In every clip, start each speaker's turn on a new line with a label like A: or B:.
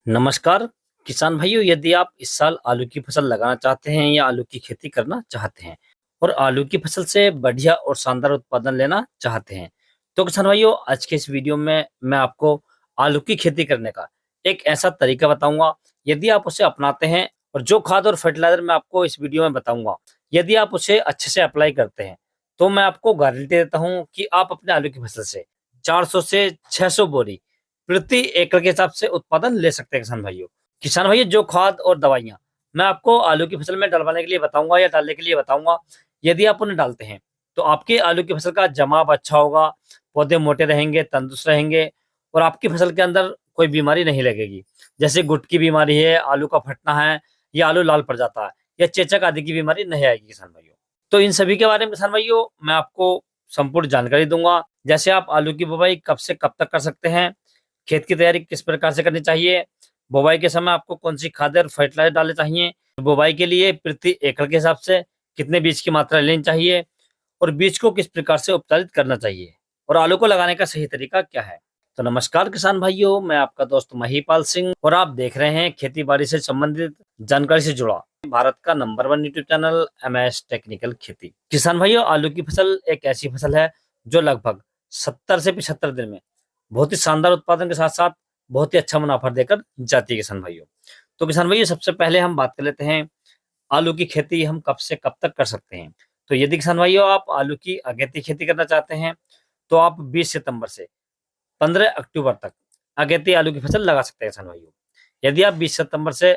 A: नमस्कार किसान भाइयों, यदि आप इस साल आलू की फसल लगाना चाहते हैं या आलू की खेती करना चाहते हैं और आलू की फसल से बढ़िया और शानदार उत्पादन लेना चाहते हैं, तो किसान भाइयों आज के इस वीडियो में मैं आपको आलू की खेती करने का एक ऐसा तरीका बताऊंगा। यदि आप उसे अपनाते हैं और जो खाद और फर्टिलाइजर मैं आपको इस वीडियो में बताऊंगा, यदि आप उसे अच्छे से अप्लाई करते हैं, तो मैं आपको गारंटी देता हूँ कि आप अपने आलू की फसल से 400 से 600 बोरी प्रति एकड़ के हिसाब से उत्पादन ले सकते हैं। किसान भाइयों जो खाद और दवाइयाँ मैं आपको आलू की फसल में डलवाने के लिए बताऊंगा या डालने के लिए बताऊंगा, यदि आप उन्हें डालते हैं तो आपके आलू की फसल का जमाव अच्छा होगा, पौधे मोटे रहेंगे, तंदुरुस्त रहेंगे और आपकी फसल के अंदर कोई बीमारी नहीं लगेगी। जैसे गुट की बीमारी है, आलू का फटना है या आलू लाल पड़ जाता है या चेचक आदि की बीमारी नहीं आएगी किसान भाइयों। तो इन सभी के बारे में किसान भाइयों मैं आपको संपूर्ण जानकारी दूंगा। जैसे आप आलू की बुवाई कब से कब तक कर सकते हैं, खेत की तैयारी किस प्रकार से करनी चाहिए, बुवाई के समय आपको कौन सी खाद और फर्टिलाइजर डालने चाहिए, बुवाई के लिए प्रति एकड़ के हिसाब से कितने बीज की मात्रा लेनी चाहिए और बीज को किस प्रकार से उपचारित करना चाहिए और आलू को लगाने का सही तरीका क्या है। तो नमस्कार किसान भाइयों, मैं आपका दोस्त महिपाल सिंह और आप देख रहे हैं खेती बाड़ी से संबंधित जानकारी से जुड़ा भारत का number 1 YouTube channel MS technical खेती। किसान भाइयों आलू की फसल एक ऐसी फसल है जो लगभग 70 से 75 दिन में बहुत ही शानदार उत्पादन के साथ साथ बहुत ही अच्छा मुनाफा देकर जाती है किसान भाइयों। तो किसान भाइयों सबसे पहले हम बात कर लेते हैं आलू की खेती हम कब से कब तक कर सकते हैं। तो यदि किसान भाइयों आप आलू की अगेती खेती करना चाहते हैं तो आप 20 सितंबर से 15 अक्टूबर तक अगेती आलू की फसल लगा सकते हैं किसान भाइयों। यदि आप 20 सितंबर से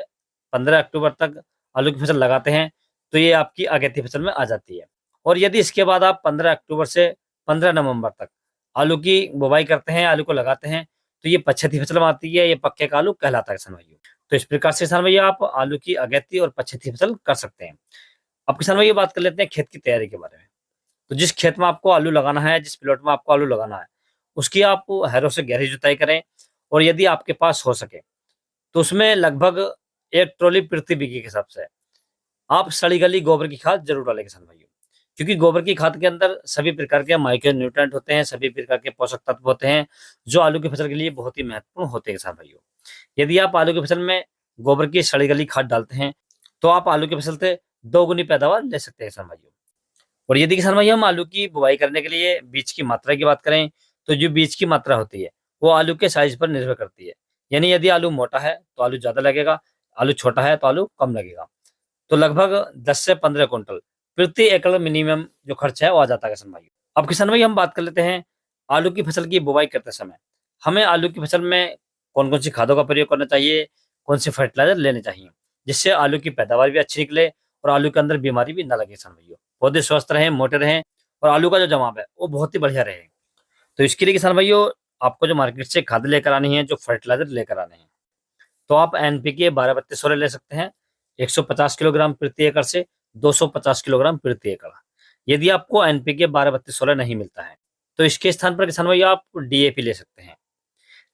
A: 15 अक्टूबर तक आलू की फसल लगाते हैं तो ये आपकी अगेती फसल में आ जाती है। और यदि इसके बाद आप 15 अक्टूबर से 15 नवंबर तक आलू की बुवाई करते हैं, आलू को लगाते हैं, तो ये पछेती फसल में आती है, ये पक्के का आलू कहलाता है किसान भाइयों। तो इस प्रकार से किसान भैया आप आलू की अगेती और पछेती फसल कर सकते हैं। अब किसान भैया बात कर लेते हैं खेत की तैयारी के बारे में। तो जिस खेत में आपको आलू लगाना है, जिस प्लॉट में आपको आलू लगाना है, उसकी आप हैरों से गहरी जुताई करें और यदि आपके पास हो सके तो उसमें लगभग 1 ट्रॉली प्रति बीघे के हिसाब से आप सड़ी गली गोबर की खाद जरूर डालें किसान भाइयों। क्योंकि गोबर की खाद के अंदर सभी प्रकार के माइक्रो न्यूट्रेंट होते हैं, सभी प्रकार के पोषक तत्व होते हैं जो आलू की फसल के लिए बहुत ही महत्वपूर्ण होते हैं किसान भाइयों। यदि आप आलू की फसल में गोबर की सड़ी गली खाद डालते हैं तो आप आलू की फसल से 2 गुनी पैदावार ले सकते हैं किसान भाइयों। और यदि किसान भाइयों हम आलू की बुवाई करने के लिए बीज की मात्रा की बात करें, तो जो बीज की मात्रा होती है वो आलू के साइज पर निर्भर करती है। यानी यदि आलू मोटा है तो आलू ज्यादा लगेगा, आलू छोटा है तो आलू कम लगेगा। तो लगभग 10 से 15 क्विंटल प्रति एकड़ मिनिमम जो खर्च है वो आ जाता है किसान भाइयों। अब किसान भाई हम बात कर लेते हैं आलू की फसल की बुवाई करते समय हमें आलू की फसल में कौन कौन सी खादों का प्रयोग करना चाहिए, कौन से फर्टिलाइजर लेने चाहिए, जिससे आलू की पैदावार भी अच्छी निकले और आलू के अंदर बीमारी भी ना लगे किसान भाइयों, पौधे स्वस्थ रहें, मोटे रहें और आलू का जो जमाव है वो बहुत ही बढ़िया रहे। तो इसके लिए किसान भाइयों आपको जो मार्केट से खाद लेकर आनी है, जो फर्टिलाइजर लेकर आने हैं, तो आप NPK 12-32-16 ले सकते हैं 150 किलोग्राम प्रति एकड़ से 250 किलोग्राम प्रति एकड़। यदि आपको NPK 12-32-16 नहीं मिलता है तो इसके स्थान पर किसान भाई आप DAP ले सकते हैं।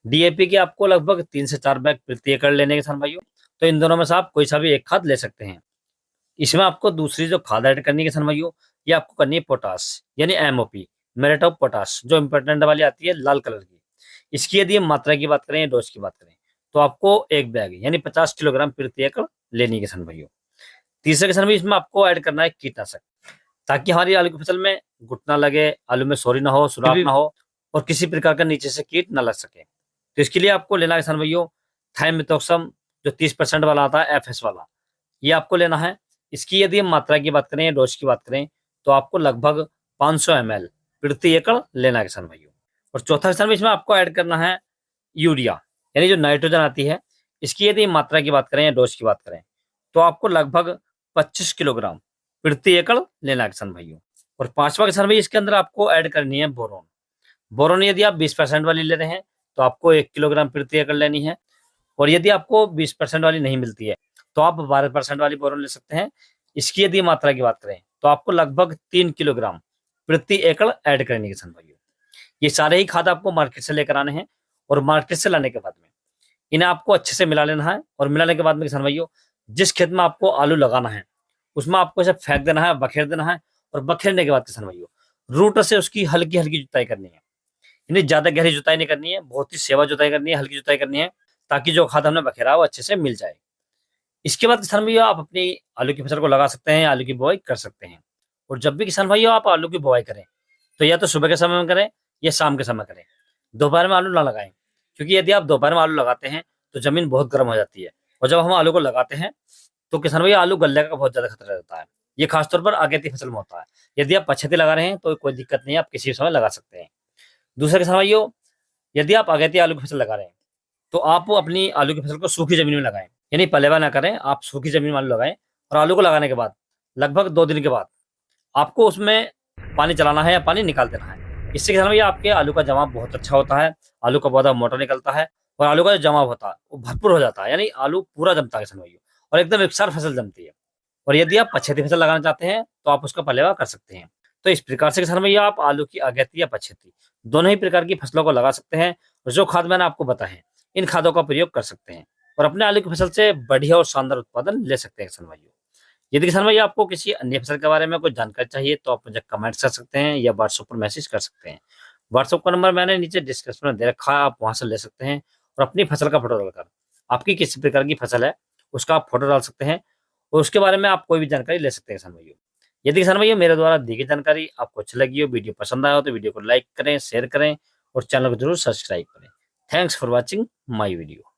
A: DAP के आपको लगभग 3 से 4 बैग प्रति एकड़ लेने के किसान भाइयों। तो इन दोनों में से आप कोई सा भी एक खाद ले सकते हैं। इसमें आपको दूसरी जो खाद ऐड करनी है किसान भाइयों, ये आपको करनी है पोटास यानी MOP, मेरेट ऑफ पोटास, जो इम्पोर्टेंट वाली आती है लाल कलर की। इसकी यदि हम मात्रा की बात करें, डोज की बात करें, तो आपको एक बैग यानी 50 किलोग्राम प्रति एकड़ लेनी है किसान भाइयों। तीसरे किसान भाई इसमें आपको ऐड करना है कीटनाशक, ताकि हमारी आलू की फसल में घुट ना लगे, आलू में सोरी ना हो, सुराख ना हो और किसी प्रकार का नीचे से कीट ना लग सके। तो इसके लिए आपको लेना है किसान भाइयों थाइमेथॉक्सम, जो 30% वाला आता है FS वाला, ये आपको लेना है। इसकी यदि हम मात्रा की बात करें, डोज की बात करें, तो आपको लगभग 500 ml प्रति एकड़ लेना है किसान भाइयों। और चौथा किसान भाई इसमें आपको ऐड करना है यूरिया यानी जो नाइट्रोजन आती है, इसकी यदि मात्रा की बात करें या डोज की बात करें, तो आपको लगभग 25 किलोग्राम प्रति एकड़ लेना है किसान भाइयों। और पांचवा किसान भाई इसके अंदर आपको ऐड करनी है बोरोन। बोरोन यदि आप 20% वाली ले रहे हैं तो आपको 1 किलोग्राम प्रति एकड़ लेनी है। और यदि आपको 20% वाली नहीं मिलती है तो आप 12% वाली बोरोन ले सकते हैं। इसकी यदि मात्रा की बात करें तो आपको लगभग 3 किलोग्राम प्रति एकड़ ऐड करनी है किसान भाइयों। ये सारे ही खाद आपको मार्केट से लेकर आने हैं और मार्केट से लाने के बाद में इन्हें आपको अच्छे से मिला लेना है। और मिलाने के बाद में किसान भाइयों जिस खेत में आपको आलू लगाना है उसमें आपको इसे फेंक देना है, बखेर देना है। और बखेरने के बाद किसान भाइयों रूट से उसकी हल्की हल्की जुताई करनी है। इन्हें ज्यादा गहरी जुताई नहीं करनी है, बहुत ही सेवा जुताई करनी है, हल्की जुताई करनी है, ताकि जो खाद हमने बखेरा है वो अच्छे से मिल जाए। इसके बाद किसान भाइयों आप अपनी आलू की फसल को लगा सकते हैं, आलू की बुआई कर सकते हैं। और जब भी किसान भाइयों आप आलू की बुआई करें, तो या तो सुबह के समय में करें या शाम के समय करें। दोपहर में आलू ना लगाएं, क्योंकि यदि आप दोपहर में आलू लगाते हैं तो ज़मीन बहुत गर्म हो जाती है, और जब हम आलू को लगाते हैं तो किसान भैया आलू गलने का बहुत ज़्यादा खतरा रहता है। ये खासतौर पर अगेती फसल में होता है। यदि आप पछेती लगा रहे हैं तो कोई दिक्कत नहीं है, आप किसी भी समय लगा सकते हैं। दूसरा किसान भाइयों, यदि आप अगेती आलू की फसल लगा रहे हैं, तो आप अपनी आलू की फसल को सूखी ज़मीन में लगाएँ, यानी पलेवा ना करें, आप सूखी ज़मीन में आलू लगाएँ। और आलू को लगाने के बाद लगभग 2 दिन के बाद आपको उसमें पानी चलाना है या पानी निकाल देना है। इससे किसान भैया आपके आलू का जमाव बहुत अच्छा होता है, आलू का पौधा मोटा निकलता है और आलू का जो जमाव होता है, वो भरपूर हो जाता है, यानी आलू पूरा जमता है किसान भैया, और एकदम एकसार फसल जमती है। और यदि आप पछेती फसल लगाना चाहते हैं, तो आप उसका पलेवा कर सकते हैं। तो इस प्रकार से किसान भैया आप आलू की अगेती या पछेती दोनों ही प्रकार की फसलों को लगा सकते हैं, और जो खाद मैंने आपको बताए, इन खादों का प्रयोग कर सकते हैं और अपने आलू की फसल से बढ़िया और शानदार उत्पादन ले सकते हैं किसान भाइयों। यदि किसान भाई आपको किसी अन्य फसल के बारे में कुछ जानकारी चाहिए, तो आप मुझे कमेंट्स कर सकते हैं या व्हाट्सएप पर मैसेज कर सकते हैं। व्हाट्सएप का नंबर मैंने नीचे डिस्क्रिप्शन में दे रखा है, आप वहाँ से ले सकते हैं और अपनी फसल का फोटो डालकर आपकी किस प्रकार की फसल है, उसका आप फोटो डाल सकते हैं और उसके बारे में आप कोई भी जानकारी ले सकते हैं किसान भाइयों। यदि किसान भाइयों मेरे द्वारा दी गई जानकारी आपको अच्छी लगी हो, वीडियो पसंद आया हो, तो वीडियो को लाइक करें, शेयर करें और चैनल को जरूर सब्सक्राइब करें। Thanks for watching my video.